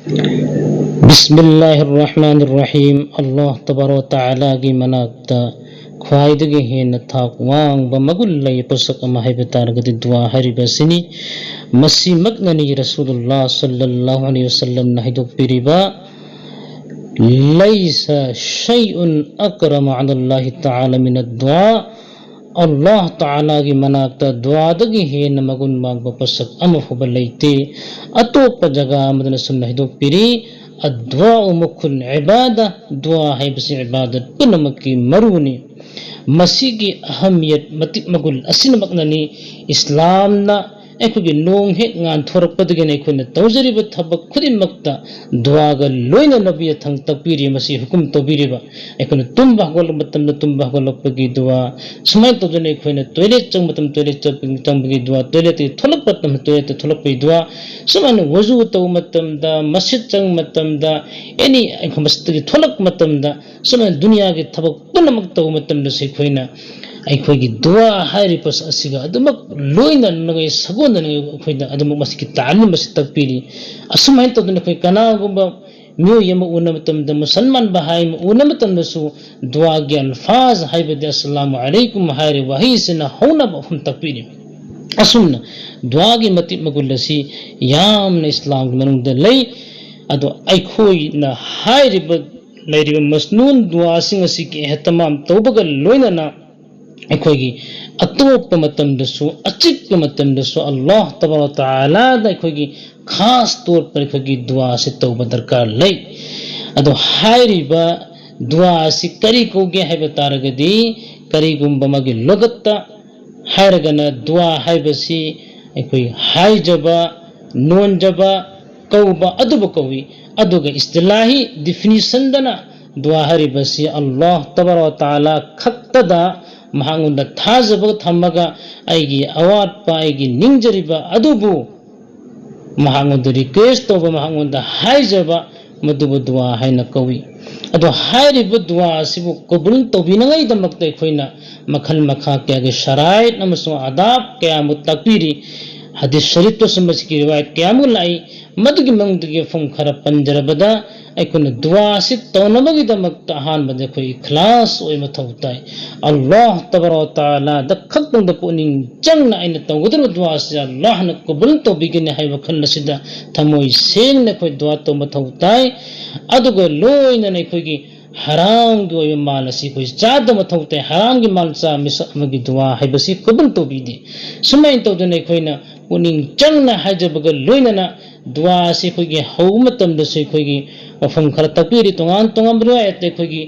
Bismillahirrahmanirrahim. Allah tabaraka ta'ala gi manakta khwaidagi hena thak wang ba magul lay pasak ama hay bataragati dua haribasini masimaknani Rasulullah sallallahu alaihi wasallam na hiduk piriba laysa shay'un akrama 'ala Allah ta'ala min ad-du'a. Allah ta'ala gi manakta dua dagi hena magun magpapasak ama hubalayte atop jaga madana sunna hiduk piri الدعاء مكن عبادة دعاء هي بس عبادة بنمكي مروني مسيجي أهمية متى مقول أسين مقنني إسلامنا أكوجي نون هيك عن ثورك بدقنا يكون توجري بتحبك كل مقطع دعاء لوينا نبي ثان تبيري مسيح حكم تبيري با يكون تنبه قول متم تنبه قول بقي دعاء سمعت تجنا يكون تويلت جم متم تويلت جم بقي دعاء تويلت ثلق متم تويلت ثلق بقي دعاء سمعنا وضوء تو متم دا مسجد جم متم دا يعني إنكم مستقي ثلق متم دا سمعنا الدنيا كي تحبك كل مقطع متم لسيكوينا ꯑꯩꯈꯣꯏꯒꯤ ꯗꯨꯋꯥ ꯍꯥꯏꯔꯤꯕ ꯑꯁꯤꯒ ꯑꯗꯨꯃꯛ ꯂꯣꯏꯅꯅ ꯁꯒꯣꯟꯅꯅ ꯑꯩꯈꯣꯏꯅ ꯑꯗꯨꯃꯛ ꯃꯁꯤꯒꯤ ꯇꯥꯂꯤꯝ ꯑꯁꯤ ꯇꯥꯛꯄꯤꯔꯤ ꯑꯁꯨꯃꯥꯏꯅ ꯇꯧꯗꯅ ꯑꯩꯈꯣꯏ ꯀꯅꯥꯒꯨꯝꯕ ꯃꯤꯑꯣꯏ ꯑꯃ ꯎꯅ ꯃꯇꯝꯗ ꯃꯨꯁꯜꯃꯥꯟ ꯚꯥꯏ ꯑꯃ ꯎꯅ ꯃꯇꯝꯗꯁꯨ ꯗꯨꯋꯥꯒꯤ ꯑꯜꯐꯥꯖ ꯍꯥꯏꯕꯗꯤ ꯑꯁꯂꯥꯃꯨ ꯑꯂꯩꯀꯨꯝ ꯍꯥꯏꯔꯤꯕ ꯋꯥꯍꯩꯁꯤꯅ ꯍꯧꯅꯕ ꯃꯐꯝ ꯇꯥꯛꯄꯤꯔꯤ ꯑꯁꯨꯝꯅ ꯗꯨꯋꯥꯒꯤ ꯃꯇꯤꯛ ꯃꯒꯨꯟ ꯑꯁꯤ ꯌꯥꯝꯅ ꯏꯁꯂꯥꯝꯒꯤ ꯃꯅꯨꯡꯗ ꯂꯩ ꯑꯗꯣ ꯑꯩꯈꯣꯏꯅ ꯍꯥꯏꯔꯤꯕ ꯂꯩꯔꯤꯕ ꯃꯁꯅꯨꯟ ꯗꯨꯋꯥꯁꯤꯡ ꯑꯁꯤꯒꯤ ꯑꯦꯍꯇꯃꯥꯝ ꯇꯧꯕꯒ ꯂꯣꯏꯅꯅ ꯑꯩꯈꯣꯏꯒꯤ ꯑꯇꯣꯞꯄ ꯃꯇꯝꯗꯁꯨ ꯑꯆꯤꯛꯄ ꯃꯇꯝꯗꯁꯨ ꯑꯜꯂꯥꯍ ꯇꯕꯥꯔaka ꯇꯥꯂꯥꯗ ꯑꯩꯈꯣꯏꯒꯤ ꯈꯥꯁ ꯇꯧꯔ ꯄꯔ ꯑꯩꯈꯣꯏꯒꯤ ꯗꯨꯋꯥ ꯑꯁꯤ ꯇꯧꯕ ꯗꯔꯀꯥꯔ ꯂꯩ ꯑꯗꯣ ꯍꯥꯏꯔꯤꯕ ꯗꯨꯋꯥ ꯑꯁꯤ ꯀꯔꯤ ꯀꯧꯒꯦ ꯍꯥꯏꯕ ꯇꯥꯔꯒꯗꯤ ꯀꯔꯤꯒꯨꯝꯕ ꯃꯥꯒꯤ ꯂꯣꯒꯠꯇ ꯍꯥꯏꯔꯒꯅ ꯗꯨꯋꯥ ꯍꯥꯏꯕꯁꯤ ꯑꯩꯈꯣꯏ ꯍꯥꯏꯖꯕ ꯅꯣꯟꯖꯕ ꯀꯧꯕ ꯑꯗꯨꯕꯨ ꯀꯧꯏ ꯑꯗꯨꯒ ꯏꯁꯇꯤꯂꯥꯍꯤ ꯗꯤꯐꯤꯅꯤꯁꯟꯗꯅ ꯗꯨꯋꯥ ꯍꯥꯏꯔꯤꯕꯁꯤ ꯑꯜꯂꯥꯍ ꯇꯕꯥꯔaka ꯇꯥꯂꯥ ꯈꯛꯇꯗ ꯃꯍꯥꯛꯉꯣꯟꯗ ꯊꯥꯖꯕ ꯊꯝꯃꯒ ꯑꯩꯒꯤ ꯑꯋꯥꯠꯄ ꯑꯩꯒꯤ ꯅꯤꯡꯖꯔꯤꯕ ꯑꯗꯨꯕꯨ ꯃꯍꯥꯛꯉꯣꯟꯗ ꯔꯤꯀ꯭ꯋꯦꯁ ꯇꯧꯕ ꯃꯍꯥꯛꯉꯣꯟꯗ ꯍꯥꯏꯖꯕ ꯃꯗꯨꯕꯨ ꯗꯨꯋꯥ ꯍꯥꯏꯅ ꯀꯧꯏ ꯑꯗꯣ ꯍꯥꯏꯔꯤꯕ ꯗꯨꯋꯥ ꯑꯁꯤꯕꯨ ꯀꯕꯨꯜ ꯇꯧꯕꯤꯅꯉꯥꯏꯗꯃꯛꯇ ꯑꯩꯈꯣꯏꯅ ꯃꯈꯜ ꯃꯈꯥ ꯀꯌꯥꯒꯤ ꯁꯔꯥꯏꯠ ꯑꯃꯁꯨꯡ ꯑꯗꯥꯕ ꯀꯌꯥꯃꯨ ꯇꯥꯛꯄꯤꯔꯤ ꯍꯗꯤꯁ ꯁꯔꯤꯐꯇꯁꯨ ꯃꯁꯤꯒꯤ ꯔꯤꯋꯥꯌꯠ ꯀꯌꯥꯃꯨꯛ ꯂꯥꯛꯏ ꯃꯗꯨꯒꯤ ꯃꯅꯨꯡꯗꯒꯤ ꯃꯐꯝ ꯈꯔ ꯄꯟꯖꯔꯕꯗ ꯑꯩꯈꯣꯏꯅ ꯗꯨꯋꯥ ꯑꯁꯤ ꯇꯧꯅꯕꯒꯤꯗꯃꯛꯇ ꯑꯍꯥꯟꯕꯗ ꯑꯩꯈꯣꯏ ꯏꯈ꯭ꯂꯥꯁ ꯑꯣꯏ ꯃꯊꯧ ꯇꯥꯏ ꯑꯜꯂꯥꯍ ꯇꯕꯥꯔaka ꯇꯥꯂꯥꯗ ꯈꯛꯇꯪꯗ ꯄꯨꯛꯅꯤꯡ ꯆꯪꯅ ꯑꯩꯅ ꯇꯧꯒꯗꯧꯔꯤꯕ ꯗꯨꯋꯥ ꯑꯁꯤ ꯑꯜꯂꯥꯍꯅ ꯀꯕꯨꯜ ꯇꯧꯕꯤꯒꯅꯤ ꯍꯥꯏꯕ ꯋꯥꯈꯜ ꯑꯁꯤꯗ ꯊꯃꯣꯏ ꯁꯦꯡꯅ ꯑꯩꯈꯣꯏ ꯗꯨꯋꯥ ꯇꯧꯕ ꯃꯊꯧ ꯇꯥꯏ ꯑꯗꯨꯒ ꯂꯣꯏꯅꯅ ꯑꯩꯈꯣꯏꯒꯤ ꯍꯔꯥꯝꯒꯤ ꯑꯣꯏꯕ ꯃꯥꯜ ꯑꯁꯤ ꯑꯩꯈꯣꯏ ꯆꯥꯗꯕ ꯃꯊꯧ ꯇꯥꯏ ꯍꯔꯥꯝꯒꯤ ꯃꯥꯜ ꯆꯥ ꯃꯤꯁꯛ ꯑꯃꯒꯤ ꯗꯨꯋꯥ ꯍꯥꯏꯕꯁꯤ ꯀꯕꯨꯜ ꯇꯧꯕꯤꯗꯦ ꯁꯨꯃꯥꯏꯅ ꯇꯧꯗꯅ ꯑꯩꯈꯣꯏꯅ ꯄꯨꯛꯅꯤꯡ ꯆꯪꯅ ꯍꯥꯏꯖꯕꯒ ꯂꯣꯏꯅꯅ ꯗꯨꯋꯥ ꯑꯁꯤ ꯑꯩꯈꯣꯏꯒꯤ ꯍꯧꯕ ꯃꯇꯝꯗꯁꯨ ꯑꯩꯈꯣꯏꯒꯤ ꯋꯥꯐꯝ ꯈꯔ ꯇꯥꯛꯄꯤꯔꯤ ꯇꯣꯉꯥꯟ ꯇꯣꯉꯥꯟꯕ ꯔꯤꯋꯥꯌꯠꯇ ꯑꯩꯈꯣꯏꯒꯤ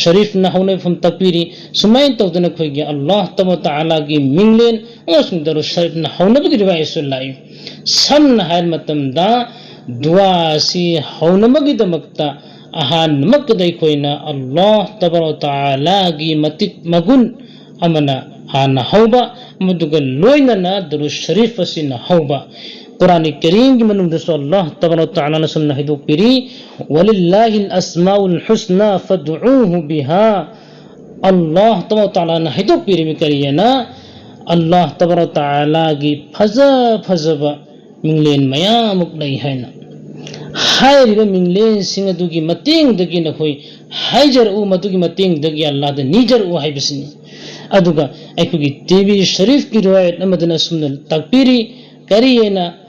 ꯁꯔꯤꯐꯅ ꯍꯧꯅ ꯋꯥꯐꯝ ꯇꯥꯛꯄꯤꯔꯤ ꯁꯨꯃꯥꯏꯅ ꯇꯧꯗꯅ ꯑꯩꯈꯣꯏꯒꯤ ꯑꯜꯂꯥꯍ ꯇꯕꯥꯔaka ꯇꯥꯂꯥꯒꯤ ꯃꯤꯡꯂꯦꯟ ꯑꯃꯁꯨꯡ ꯗꯔꯨꯗ ꯁꯔꯤꯐꯅ ꯍꯧꯅꯕꯒꯤ ꯔꯤꯋꯥꯌꯠꯁꯨ ꯂꯥꯛꯏ ꯁꯝꯅ ꯍꯥꯏꯕ ꯃꯇꯝꯗ ꯗꯨꯋꯥ ꯑꯁꯤ ꯍꯧꯅꯕꯒꯤꯗꯃꯛꯇ ꯑꯍꯥꯟꯕꯃꯛꯇꯗ ꯑꯩꯈꯣꯏꯅ ꯑꯜꯂꯥꯍ ꯇꯕꯥꯔaka ꯇꯥꯂꯥꯒꯤ ꯃꯇꯤꯛ ꯃꯒꯨꯟ ꯑꯃꯅ ꯍꯥꯟꯅ ꯍꯧꯕ ꯃꯗꯨꯒ ꯂꯣꯏꯅꯅ ꯗꯔꯨꯗ ꯁꯔꯤꯐ ꯑꯁꯤꯅ ꯍꯧꯕ ꯀꯨꯔꯥꯟ ꯀꯔꯤꯝꯒꯤ ꯃꯅꯨꯡꯗꯁꯨ ꯑꯜꯂꯥꯍ ꯇꯕꯥꯔaka ꯇꯥꯂꯥꯅ ꯁꯨꯝꯅ ꯍꯥꯏꯗꯣꯛꯄꯤꯔꯤ ꯋꯥꯂꯤꯜꯂꯥꯍꯤꯜ ꯑꯁꯃꯥꯎꯜ ꯍꯨꯁꯅꯥ ꯐad'uuhu ꯕꯤꯍꯥ ꯑꯜꯂꯥꯍ ꯇꯕꯥꯔaka ꯇꯥꯂꯥꯅ ꯍꯥꯏꯗꯣꯛꯄꯤꯔꯤꯕ ꯀꯔꯤꯑꯅ ꯑꯜꯂꯥꯍ ꯇꯕꯥꯔaka ꯇꯥꯂꯥꯒꯤ ꯐꯖꯕ ꯃꯤꯡꯂꯦꯟ ꯃꯌꯥꯝꯃꯨꯛ ꯂꯩ ꯍꯥꯏꯅ ꯍꯥꯏꯔꯤꯕ ꯃꯤꯡꯂꯦꯟꯁꯤꯡ ꯑꯗꯨꯒꯤ ꯃꯇꯦꯡꯗꯒꯤ ꯅꯈꯣꯏ ꯍꯥꯏꯖꯔꯛꯎ ꯃꯗꯨꯒꯤ ꯃꯇꯦꯡꯗꯒꯤ ꯑꯜꯂꯥꯍꯗ ꯅꯤꯖꯔꯛꯎ ꯍꯥꯏꯕꯁꯤꯅꯤ ꯑꯗꯨꯒ ꯑꯩꯈꯣꯏꯒꯤ ꯇꯤꯕꯤ ꯁꯔꯤꯐꯀꯤ ꯔꯤꯋꯥꯌꯠ ꯑꯃꯗꯅ ꯑꯁꯨꯝꯅ ꯇꯥꯛꯄꯤꯔꯤ ꯀꯔꯤꯑꯅ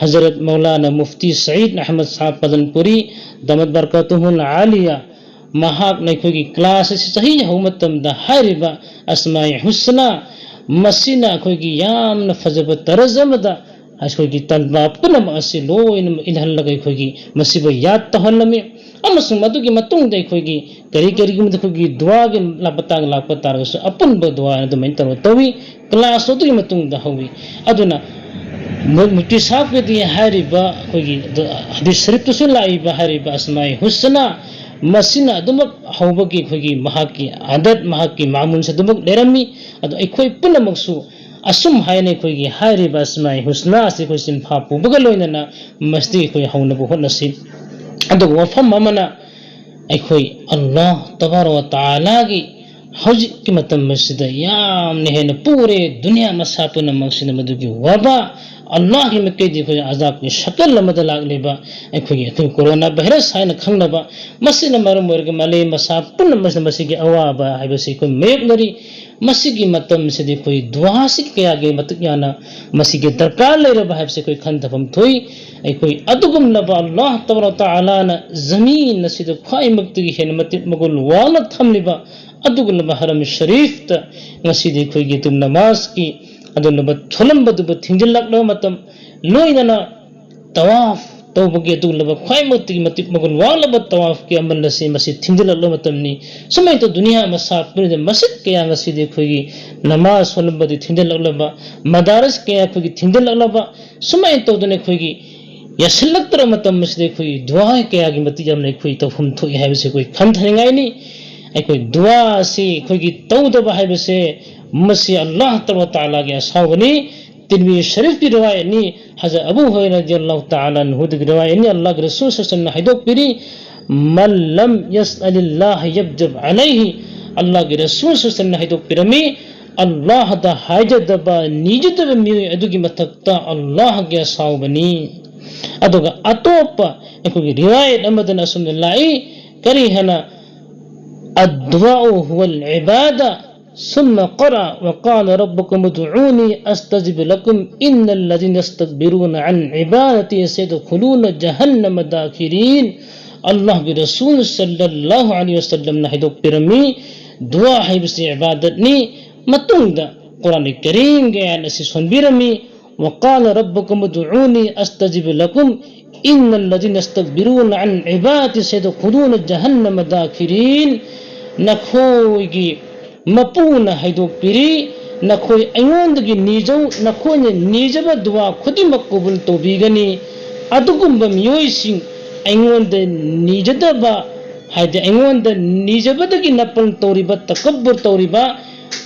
حضرت مولانا مفتی سعید احمد صاحب پدنپوری دامت برکاتہم العالیہ مہاک نکوگی کلاس صحیح ہومتم دا حریبا اسماء حسنہ مسینہ اکوگی یام فضب ترزم دا اکوگی طلبہ پنم اسی لوئنم الہن لگا اکوگی مسیبہ یاد تحلمی امسن مدوگی متون دا اکوگی کری کری گم دکوگی دعا گی لپتاگ لاپتار گسو اپن با دعا دا منتر و توی کلاس دوگی متون دا ہوئی ادونا مفتی صاحب کے دیئے حریبا اکوگی حدیث شریف تو سن لائی با حریبا اسماء حسنہ مسینہ دمک حوبکی اکوگی محاکی عدد محاکی معمول سے دمک لیرمی ادو اکوی پنم مقصو اسم حینے کوئی حریب اسماء حسنہ سے کوئی سنفاپو بگلویننا مستی کوئی حونبو ہو نصیب ادو وفم ممنا اکوئی اللہ تبارک و تعالی کی حج کی متم مسجد یام نہین پورے دنیا مساپنا مقصد مدو کی وبا اللہ کی مکہ دی کوئی عذاب کی شکل لمدلاغ لیبا اکوئی کرونا بہرس حین کھنگ لبا مسجد مرم ورگ ملے مساپنا مسجد کی اوابا حیبسی کوئی میب لری مسیح کی متم سے دی کوئی دعا سے کیا گئی متیانا مسیح کے درکار لے رہا بھائی سے کوئی کھندفم تھوئی ای کوئی ادگم لبا اللہ تبارک تعالی نا زمین نسید خواہ مکتگی ہے نمتب مگل والت ہم لبا ادگم لبا حرم شریف تا نسید کوئی گی تم نماز کی ادو لبا چھلم بدو با تھنجل لگ لو متم لوئی ننا تواف توبگی ادو لبا خواہ مکتگی متب مگل والت تواف کی عمل نسی مسیح تھنجل لگ لو متم نی سمجھ تو دنیا مساف پر مسجد کیا نسی دیکھو گی نماز چھلم بدو تھنجل لگ لبا مدارس کیا کوئی تھنجل لگ لبا سمجھ تو دنے کوئی گی یا سلک تر متم مسجد کوئی دعا کیا گی متی جب نے کوئی توفم تو ہے ویسے کوئی کھنت ہنگائی نہیں ای کوئی دعا سی کوئی گی تو دبا ہے ویسے مسیح اللہ تعالیٰ کے اصحابنی ترمذی شریف کی روایت نہیں حضرت ابو ہریرہ رضی اللہ تعالیٰ عنہ کی روایت نہیں اللہ کے رسول صلی اللہ علیہ وسلم حدیث پیری من لم يسأل اللہ یبجب علیہ اللہ کے رسول صلی اللہ علیہ وسلم حدیث پیرمی اللہ دا حاجت دبا نیجت بمیوی ادو کی متقتا اللہ کے اصحابنی ادو کا اتوپا ایکو کی روایت امدن اسم اللہ کری ہے نا الدعاء هو العبادة ثم قرأ وقال ربكم ادعوني استجب لكم ان الذين يستكبرون عن عبادتي سيدخلون جهنم داخرين اللہ کے رسول صلی اللہ علیہ وسلم نے حدیث پیرمی دعا ہے بس عبادت نی متون دا قرآن کریم گیا نسی سن بیرمی وقال ربكم ادعوني استجب لكم ان الذين يستكبرون عن عبادتي سيدخلون جهنم داخرين نکھوئی گی مپون حیدو پیری نکھوئی ایوندگی نیجو نکھوئی نیجب دعا خودی مقبول تو بیگنی ادگم بمیوئی سنگ ایوند نیجد با حید ایوند نیجب دگی نپن توری با تکبر توری با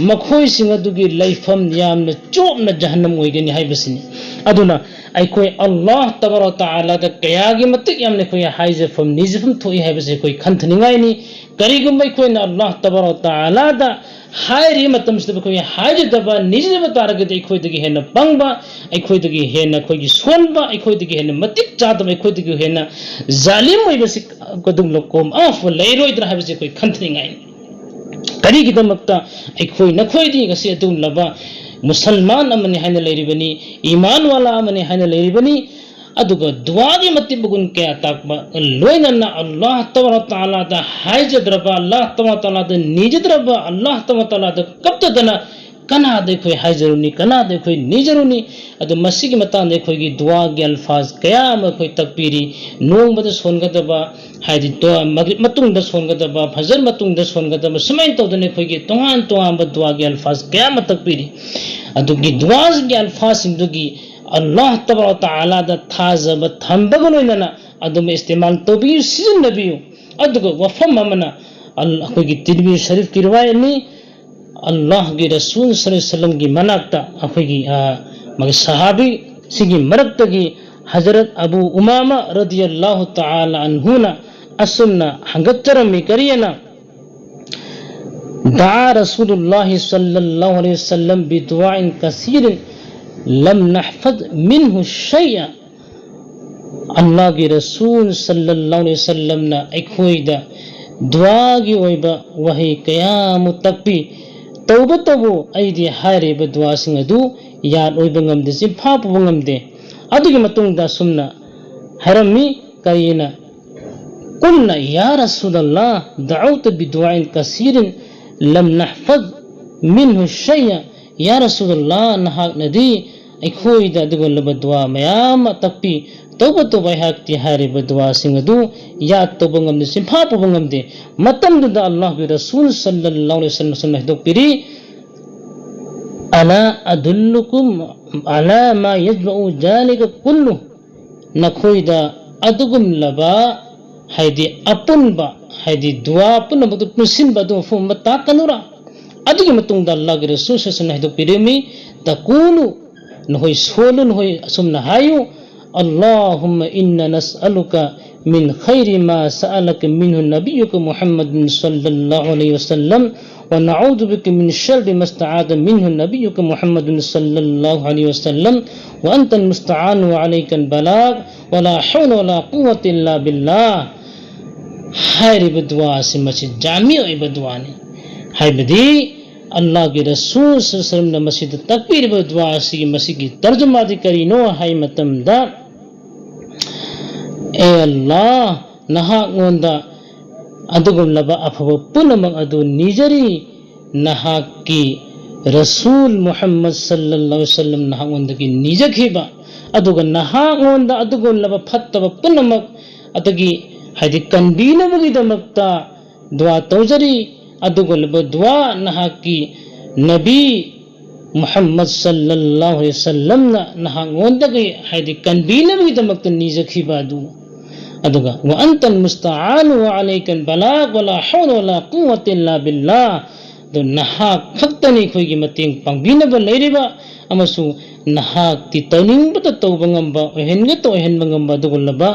مکھوئی سنگ ادگی لیفم یام نا چوب نا جہنم ہوئی گنی حی بسنی ادونا ای کوئی اللہ تبارک تعالی دا قیاگی متک یام نے کوئی حیز فم نیزفم توئی ہے بسی کوئی کھنت نگائی نہیں کری گم بھائی کوئی نا اللہ تبارک تعالی دا حیری متم سے کوئی حاج دبا نیز دبا تارک دے کوئی دگی ہے نا پنگ با ای کوئی دگی ہے نا کوئی سون با ای کوئی دگی ہے نا متک چاہت با ای کوئی دگی ہے نا ظالم ہوئی بسی قدم لوگ کوم آف و لئی روی در ہے بسی کوئی کھنت نگائی کری کی دمکتا ای کوئی نا کوئی دی کسی ادون لبا مسلمان امن حین لیری بنی ایمان والا امن حین لیری بنی ادو کا دعا کی متی بگن کیا تاکبا لوئننا اللہ تبارک تعالی دا حیجت ربا اللہ تبارک تعالی دا نیجت ربا اللہ تبارک تعالی دا کب تا دنا کنا دیکھوئی حیجرونی کنا دیکھوئی نیجرونی ادو مسیح کی متان دیکھوئی گی دعا کی الفاظ قیام کوئی تکبیری نوم بدا سونگا دبا حیدی دعا مغرب متون دا سونگا دبا فجر متون دا سونگا دبا سمین تو دنے کوئی گی توان با دعا کی الفاظ قیام تکبیری ادو کی دعا کی الفاظ سندو کی اللہ تبارک تعالی دا تھازہ بتھم بگنو اننا ادو میں استعمال تو بھی سیزن نبیوں ادو کو وفم امنا اللہ کوئی کی ترمذی شریف کی روایت نہیں اللہ کی رسول صلی اللہ علیہ وسلم کی مناکتا اخوی کی مگر صحابی سکی مرکتا کی حضرت ابو امامہ رضی اللہ تعالی عنہونا اسمنا حنگترمی کرینا دعا رسول اللہ صلی اللہ علیہ وسلم بدعاء کثیر لم نحفظ منہ شیئا اللہ کی رسول صلی اللہ علیہ وسلم نا اکھوئی دا دعا کی ویبا وہی قیام تکبی توبہ توبو ایدی حاری با دعا سنگ دو یاد ویبا غم دے زفاپ وغم دے ꯑꯗꯨꯒꯤ ꯃꯇꯨꯡꯗ ꯁꯨꯝꯅ ꯍꯥꯏꯔꯝꯃꯤ ꯀꯔꯤꯅ قلنا يا رسول الله دعوت بدعاء كثير لم نحفظ منه شيء يا رسول الله نهاꯛꯅꯗꯤ ꯑꯩꯈꯣꯏꯗ ꯑꯗꯨꯒꯨꯝꯂꯕ ꯗꯨꯋꯥ ꯃꯌꯥꯝ ꯑꯃ ꯇꯥꯛꯄꯤ ꯇꯧꯕꯇꯕꯨ ꯑꯩꯍꯥꯛꯇꯤ ꯍꯥꯏꯔꯤꯕ ꯗꯨꯋꯥꯁꯤꯡ ꯑꯗꯨ ꯌꯥꯗ ꯇꯧꯕ ꯉꯝꯗꯦ ꯆꯤꯟꯐꯥ ꯄꯨꯕ ꯉꯝꯗꯦ ꯃꯇꯝꯗꯨꯗ ꯑꯜꯂꯥꯍꯒꯤ ꯔꯁꯨꯜ ꯁꯜꯂꯜꯂꯥꯍು ꯑꯂꯩꯍꯤ ꯋꯁꯜꯂꯝꯅ ꯍꯥꯏꯗꯣꯛꯄꯤꯔꯤ ألا أدلكم على ما يجمع ذلك كله نخويدا أدغم لبا هيدي أبنبا هيدي دعاء أبنبا تنسنبا دو فهم تاكنورا أدغي متون دا الله رسول صلى الله عليه وسلم بيرمي تقول نهوي سولو نهوي سمنا هايو اللهم إنا نسألك من خير ما سألك منه نبيك محمد صلى الله عليه وسلم ونعوذ بك من شر ما استعاذ منه نبيك محمد صلى الله عليه وسلم وأنت المستعان وعليك البلاغ ولا حول ولا قوة إلا بالله هاي بدوا سمسي جامع بدواني هاي بدي الله کے رسول صلی اللہ علیہ وسلم نے مسجد تکبیر بدوا سی مسجد کی ترجمہ دی کرینو ہائی متم دا اے اللہ نہا غوندا ꯑꯗꯨꯒꯨꯝꯂꯕ ꯑꯐꯕ ꯄꯨꯝꯅꯃꯛ ꯑꯗꯨ ꯅꯤꯖꯔꯤ ꯅꯍꯥꯛꯀꯤ ꯔꯁꯨꯜ ꯃꯨꯍꯝꯃꯗ ꯁꯜꯂꯜꯂꯥꯍꯨ ꯑꯂꯩꯍꯤ ꯋꯁꯜꯂꯝ ꯅꯍꯥꯛꯉꯣꯟꯗꯒꯤ ꯅꯤꯖꯈꯤꯕ ꯑꯗꯨꯒ ꯅꯍꯥꯛꯉꯣꯟꯗ ꯑꯗꯨꯒꯨꯝꯂꯕ ꯐꯠꯇꯕ ꯄꯨꯝꯅꯃꯛ ꯑꯗꯒꯤ ꯍꯥꯏꯗꯤ ꯀꯟꯕꯤꯅꯕꯒꯤꯗꯃꯛꯇ ꯗꯨꯋꯥ ꯇꯧꯖꯔꯤ ꯑꯗꯨꯒꯨꯝꯂꯕ ꯗꯨꯋꯥ ꯅꯍꯥꯛꯀꯤ ꯅꯕꯤ ꯃꯨꯍꯝꯃꯗ ꯁꯜꯂꯜꯂꯥꯍꯨ ꯑꯂꯩꯍꯤ ꯋꯁꯜꯂꯝꯅ ꯅꯍꯥꯛꯉꯣꯟꯗꯒꯤ ꯍꯥꯏꯗꯤ ꯀꯟꯕꯤꯅꯕꯒꯤꯗꯃꯛꯇ ꯅꯤꯖꯈꯤꯕ ꯑꯗꯨ أدوغا وأنت المستعان وعليك البلاغ ولا حول ولا قوة إلا بالله دو نهاك خطني خويغي متين پانبينبا ليربا أمسو نهاك تي تونين بتا توبا غمبا وهنغا تو وهنبا غمبا دوغلبا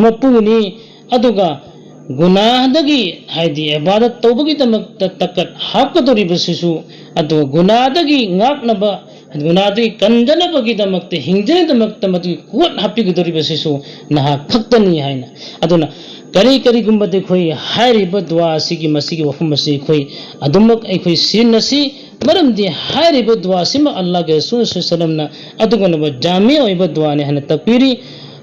مپوني أدوغا گناہ دگی هايدي عبادت توبا گي دمك تكت حق دوري بسيسو أدوغا گناہ دگي غاق نبا ಗುನಾದಿ ಕಂದನ ಬಗಿದಮಕ್ತೆ ಹಿಂಜನದಮಕ್ತ ಮತ್ತು ಕುವತ್ ಹಪ್ಪಿಗದರಿ ಬಸಿಸು ನಹ ಖಕ್ತನಿ ಹಾಯ್ನ ಅದನ್ನ ಕರಿ ಕರಿ ಗುಂಬದೆ ಖೋಯ್ ಹಾರಿಬ ದುವಾ ಸಿಗಿ ಮಸಿಗಿ ವಫಮ್ ಮಸಿ ಖೋಯ್ ಅದುಮಕ್ ಐ ಖೋಯ್ ಸಿನ್ನಸಿ ಮರಮ್ದಿ ಹಾರಿಬ ದುವಾ ಸಿಮ ಅಲ್ಲಾಹ್ ಗೆ ರಸೂಲ್ ಸಲ್ಲಲ್ಲಾಹು ಅಲೈಹಿ ವಸಲ್ಲಂನ ಅದುಗನ ಜಾಮಿ ಒಯ್ಬ ದುವಾನೆ ಹನ ತಪೀರಿ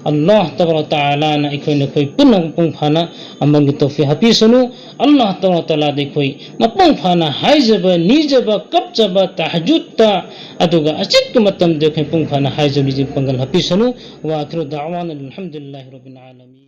Allah Taala Taala na ikoy na koy punang pung phana amang tofi hapisunu Allah Taala de koy mapung phana haijaba nijaba kapjaba tahajjudta aduga achik matam de koy pung phana haijaba nijib pangal hapisunu wa akhiru da'wana alhamdulillahi rabbil alamin.